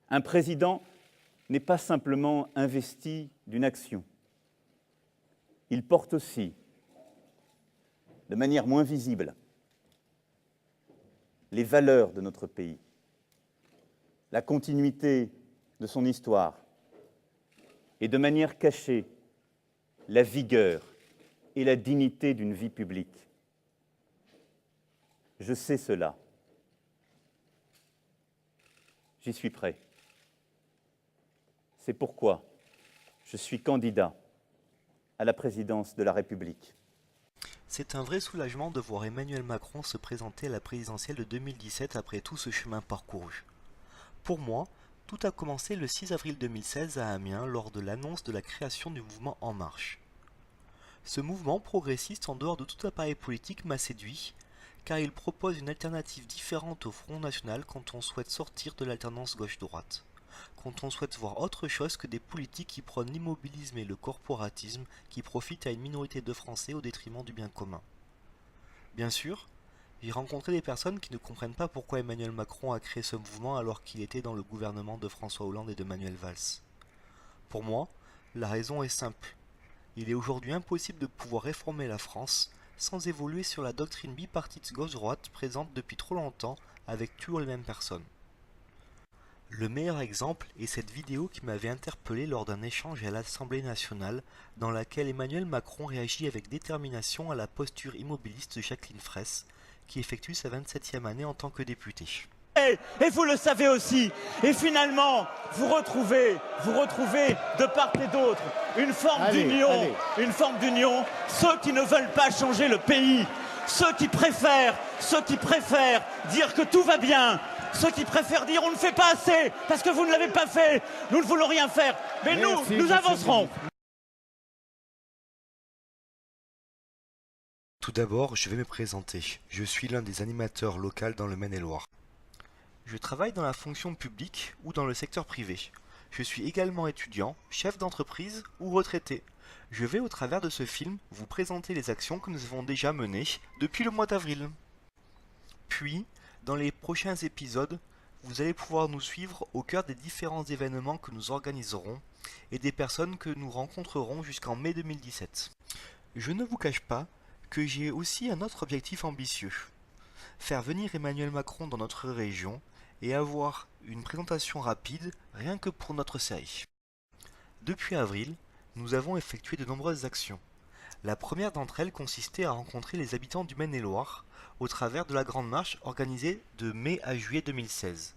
Un président n'est pas simplement investi d'une action. Il porte aussi, de manière moins visible, les valeurs de notre pays, la continuité de son histoire et de manière cachée, la vigueur et la dignité d'une vie publique. Je sais cela. J'y suis prêt. C'est pourquoi je suis candidat à la présidence de la République. C'est un vrai soulagement de voir Emmanuel Macron se présenter à la présidentielle de 2017 après tout ce chemin parcouru. Pour moi, tout a commencé le 6 avril 2016 à Amiens lors de l'annonce de la création du mouvement En Marche. Ce mouvement progressiste en dehors de tout appareil politique m'a séduit, car il propose une alternative différente au Front National quand on souhaite sortir de l'alternance gauche-droite, quand on souhaite voir autre chose que des politiques qui prônent l'immobilisme et le corporatisme qui profitent à une minorité de Français au détriment du bien commun. Bien sûr, j'ai rencontré des personnes qui ne comprennent pas pourquoi Emmanuel Macron a créé ce mouvement alors qu'il était dans le gouvernement de François Hollande et de Manuel Valls. Pour moi, la raison est simple. Il est aujourd'hui impossible de pouvoir réformer la France sans évoluer sur la doctrine bipartite gauche-droite présente depuis trop longtemps avec toujours les mêmes personnes. Le meilleur exemple est cette vidéo qui m'avait interpellé lors d'un échange à l'Assemblée nationale dans laquelle Emmanuel Macron réagit avec détermination à la posture immobiliste de Jacqueline Fraisse qui effectue sa 27e année en tant que députée. Et vous le savez aussi, et finalement, vous retrouvez de part et d'autre une forme d'union, ceux qui ne veulent pas changer le pays, ceux qui préfèrent dire que tout va bien, ceux qui préfèrent dire on ne fait pas assez parce que vous ne l'avez pas fait, nous ne voulons rien faire, mais nous avancerons. Tout d'abord, je vais me présenter. Je suis l'un des animateurs locaux dans le Maine-et-Loire. Je travaille dans la fonction publique ou dans le secteur privé. Je suis également étudiant, chef d'entreprise ou retraité. Je vais au travers de ce film vous présenter les actions que nous avons déjà menées depuis le mois d'avril. Puis, dans les prochains épisodes, vous allez pouvoir nous suivre au cœur des différents événements que nous organiserons et des personnes que nous rencontrerons jusqu'en mai 2017. Je ne vous cache pas que j'ai aussi un autre objectif ambitieux. Faire venir Emmanuel Macron dans notre région et avoir une présentation rapide rien que pour notre série. Depuis avril, nous avons effectué de nombreuses actions. La première d'entre elles consistait à rencontrer les habitants du Maine-et-Loire au travers de la Grande Marche organisée de mai à juillet 2016.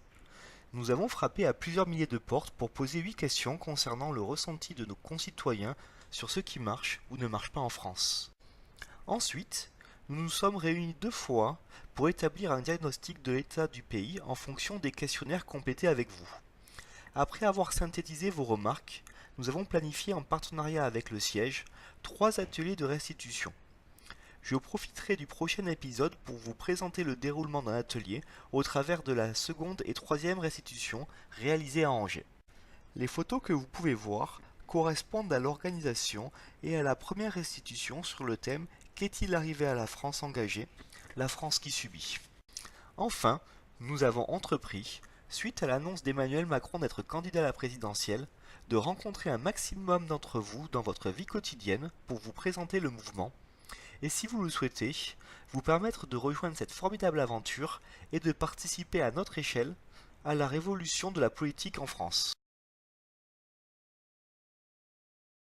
Nous avons frappé à plusieurs milliers de portes pour poser 8 questions concernant le ressenti de nos concitoyens sur ce qui marche ou ne marche pas en France. Ensuite, nous nous sommes réunis 2 fois pour établir un diagnostic de l'état du pays en fonction des questionnaires complétés avec vous. Après avoir synthétisé vos remarques, nous avons planifié en partenariat avec le siège 3 ateliers de restitution. Je profiterai du prochain épisode pour vous présenter le déroulement d'un atelier au travers de la seconde et troisième restitution réalisée à Angers. Les photos que vous pouvez voir correspondent à l'organisation et à la première restitution sur le thème « Qu'est-il arrivé à la France engagée ? La France qui subit ». Enfin, nous avons entrepris, suite à l'annonce d'Emmanuel Macron d'être candidat à la présidentielle, de rencontrer un maximum d'entre vous dans votre vie quotidienne pour vous présenter le mouvement, et si vous le souhaitez, vous permettre de rejoindre cette formidable aventure et de participer à notre échelle à la révolution de la politique en France.